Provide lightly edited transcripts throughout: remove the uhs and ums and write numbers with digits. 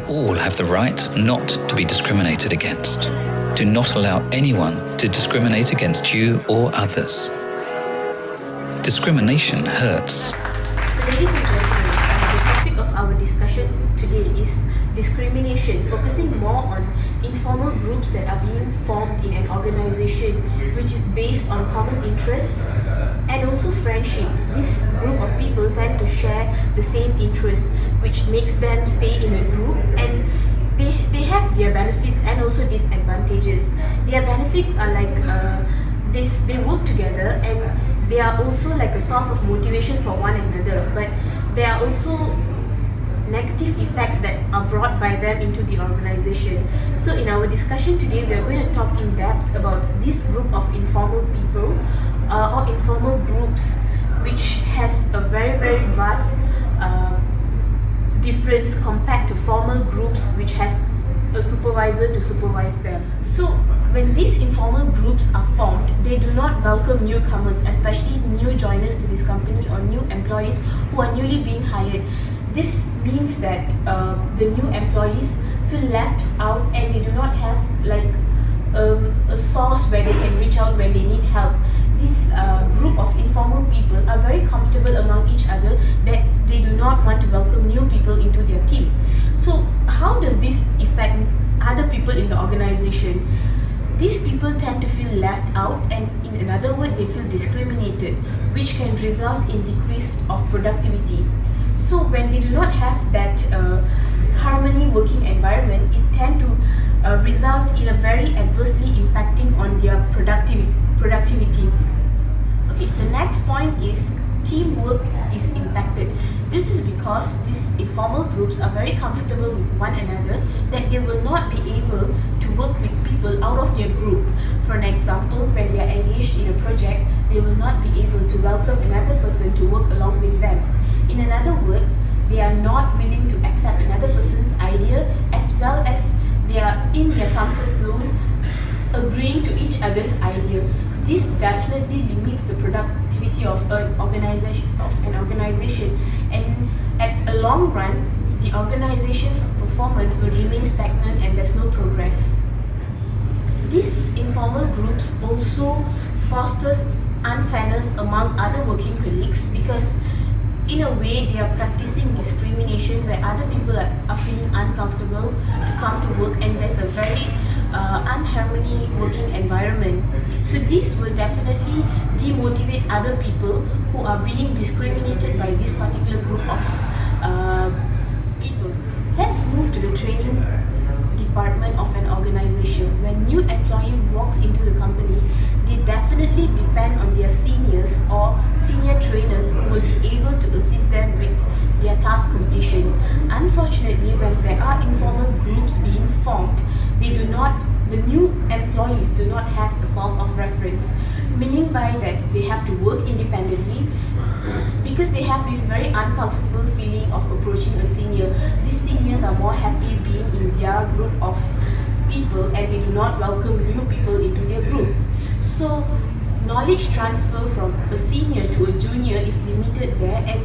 all have the right not to be discriminated against. Do not allow anyone to discriminate against you or others. Discrimination hurts. So ladies and gentlemen, the topic of our discussion today is discrimination, focusing more on informal groups that are being formed in an organization which is based on common interests and also friendship. This group of people tend to share the same interests, which makes them stay in a group, and they have their benefits and also disadvantages. Their benefits are like they work together and they are also like a source of motivation for one another, but there are also negative effects that are brought by them into the organization. So in our discussion today, we are going to talk in depth about this group of informal people or informal groups, which has a very vast difference compared to formal groups which has a supervisor to supervise them. So when these informal groups are formed, they do not welcome newcomers, especially new joiners to this company or new employees who are newly being hired. This means that the new employees feel left out and they do not have like a source where they can reach out when they need help. This group of informal people are very comfortable among each other that they do not want to welcome new people into their team. So how does this affect other people in the organization? These people tend to feel left out, and in another word, they feel discriminated, which can result in decrease of productivity. So when they do not have that harmony working environment, it tend to result in a very adversely impacting on their productivity. Okay, the next point is teamwork is impacted. This is because these informal groups are very comfortable with one another that they will not be able to work with people out of their group. For an example, when they are engaged in a project, they will not be able to welcome another person to work along with them. In another word, they are not willing to accept another person's idea, as well as they are in their comfort zone agreeing to each other's idea. This definitely limits the productivity of an organization, and at a long run, the organization's performance will remain stagnant and there's no progress. These informal groups also fosters unfairness among other working colleagues, because in a way they are practicing discrimination where other people are feeling uncomfortable to come to work, and there's a very unharmony working environment. So this will definitely demotivate other people who are being discriminated by this particular group of people. Let's move to the training department of an organization. When new employee walks into the company, they definitely depend on their seniors or senior trainers who will be able to assist them with their task completion. Unfortunately, when there are informal groups being formed, the new employees do not have a source of reference, meaning by that they have to work independently because they have this very uncomfortable feeling of approaching a senior. These seniors are more happy being in their group of people and they do not welcome new people into their group. So knowledge transfer from a senior to a junior is limited there, and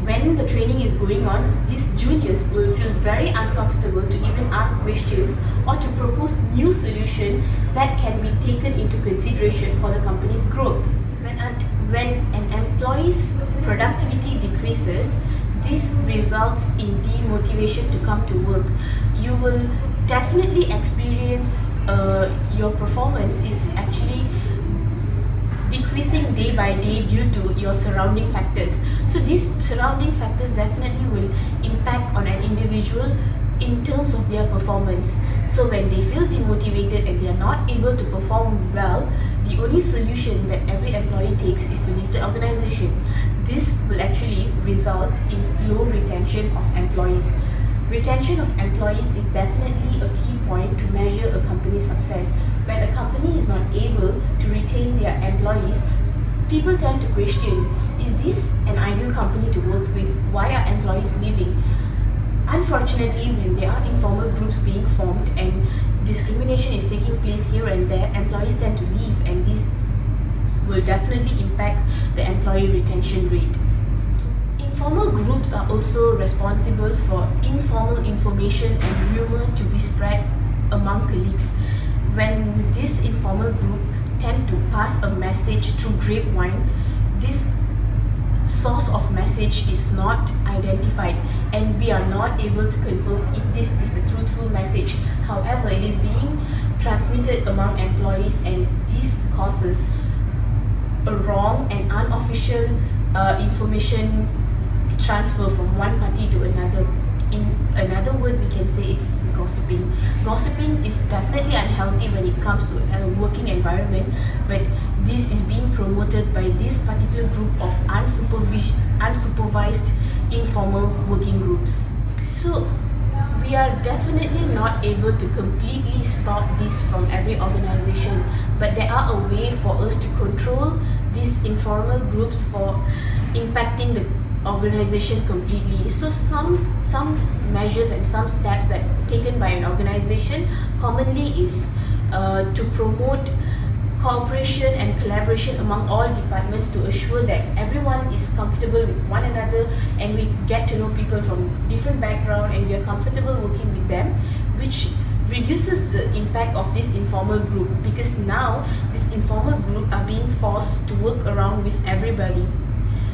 when the training is going on, these juniors will feel very uncomfortable to even ask questions or to propose new solutions that can be taken into consideration for the company's growth. When an employee's productivity decreases, this results in demotivation to come to work. You will definitely experience your performance is actually decreasing day by day due to your surrounding factors. So these surrounding factors definitely will impact on an individual in terms of their performance. So when they feel demotivated and they are not able to perform well, the only solution that every employee takes is to leave the organization. This will actually result in low retention of employees. Retention of employees is definitely a key point to measure a company's success. When a company is not able to retain their employees, people tend to question, is this an ideal company to work with? Why are employees leaving? Unfortunately, when there are informal groups being formed and discrimination is taking place here and there, employees tend to leave, and this will definitely impact the employee retention rate. Informal groups are also responsible for informal information and rumor to be spread among colleagues. When this informal group tend to pass a message through grapevine, this source of message is not identified and we are not able to confirm if this is the truthful message. However, it is being transmitted among employees and this causes a wrong and unofficial information transfer from one party to another. In another word, we can say it's gossiping. Gossiping is definitely unhealthy when it comes to a working environment, but this is being promoted by this particular group of unsupervised informal working groups. So we are definitely not able to completely stop this from every organization, but there are a way for us to control these informal groups for impacting the organization completely. So some measures and some steps that taken by an organization commonly is to promote cooperation and collaboration among all departments to assure that everyone is comfortable with one another and we get to know people from different background and we are comfortable working with them, which reduces the impact of this informal group, because now this informal group are being forced to work around with everybody.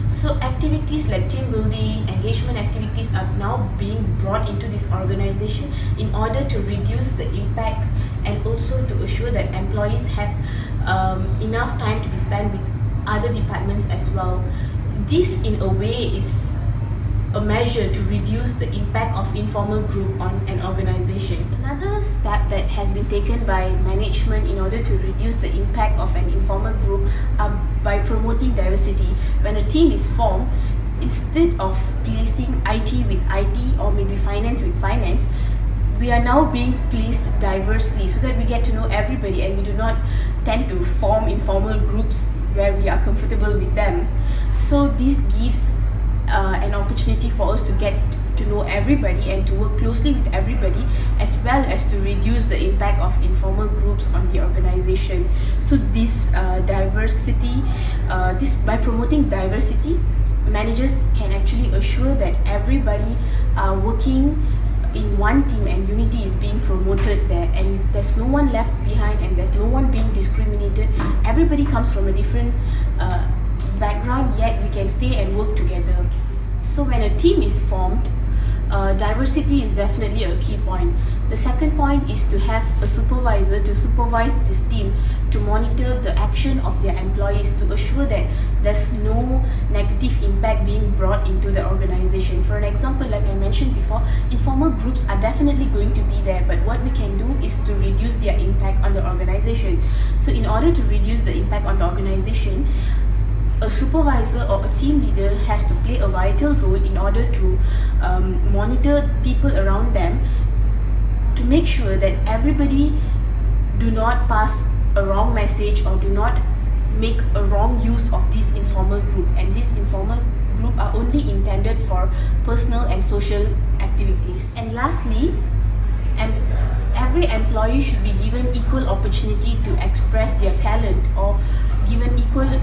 So activities like team building, engagement activities are now being brought into this organization in order to reduce the impact and also to assure that employees have enough time to be spent with other departments as well. This in a way is a measure to reduce the impact of informal group on an organization. Another step that has been taken by management in order to reduce the impact of an informal group are by promoting diversity. When a team is formed, instead of placing IT with IT or maybe finance with finance, we are now being placed diversely so that we get to know everybody and we do not tend to form informal groups where we are comfortable with them. So this gives an opportunity for us to get to know everybody and to work closely with everybody, as well as to reduce the impact of informal groups on the organization. So this diversity, by promoting diversity, managers can actually assure that everybody are working in one team and unity is being promoted there, and there's no one left behind and there's no one being discriminated. Everybody comes from a different background, yet we can stay and work together. So when a team is formed, diversity is definitely a key point. The second point is to have a supervisor to supervise this team, to monitor the action of their employees, to assure that there's no negative impact being brought into the organization. For an example, like I mentioned before, informal groups are definitely going to be there, but what we can do is to reduce their impact on the organization. So in order to reduce the impact on the organization, a supervisor or a team leader has to play a vital role in order to monitor people around them, to make sure that everybody do not pass a wrong message or do not make a wrong use of this informal group. And this informal group are only intended for personal and social activities. And lastly, every employee should be given equal opportunity to express their talent or given equal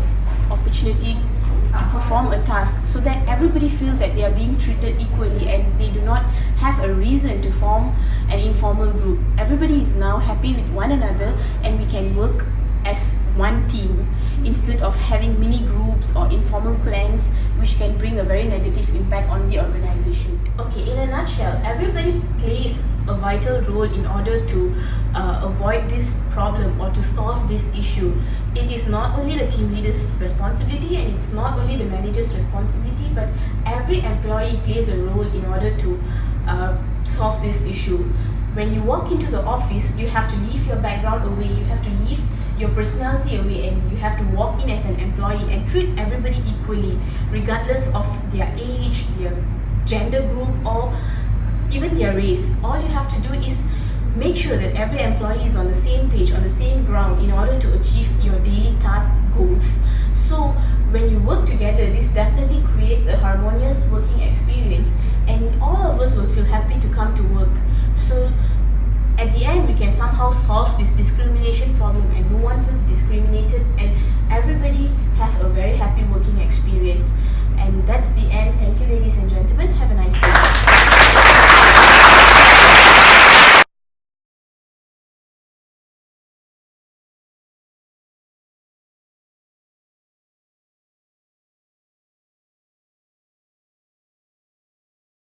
opportunity to perform a task, so that everybody feel that they are being treated equally and they do not have a reason to form an informal group. Everybody is now happy with one another and we can work as one team instead of having mini groups or informal clans, which can bring a very negative impact on the organization. Okay, in a nutshell, everybody plays a vital role in order to avoid this problem or to solve this issue. It is not only the team leader's responsibility and it's not only the manager's responsibility, but every employee plays a role in order to solve this issue. When you walk into the office, you have to leave your background away, you have to leave your personality away, and you have to walk in as an employee and treat everybody equally, regardless of their age, their gender group, or even their race. All you have to do is make sure that every employee is on the same page, on the same ground, in order to achieve your daily task goals. So when you work together, this definitely creates a harmonious working experience and all of us will feel happy to come to work. So at the end, we can somehow solve this discrimination problem and no one feels discriminated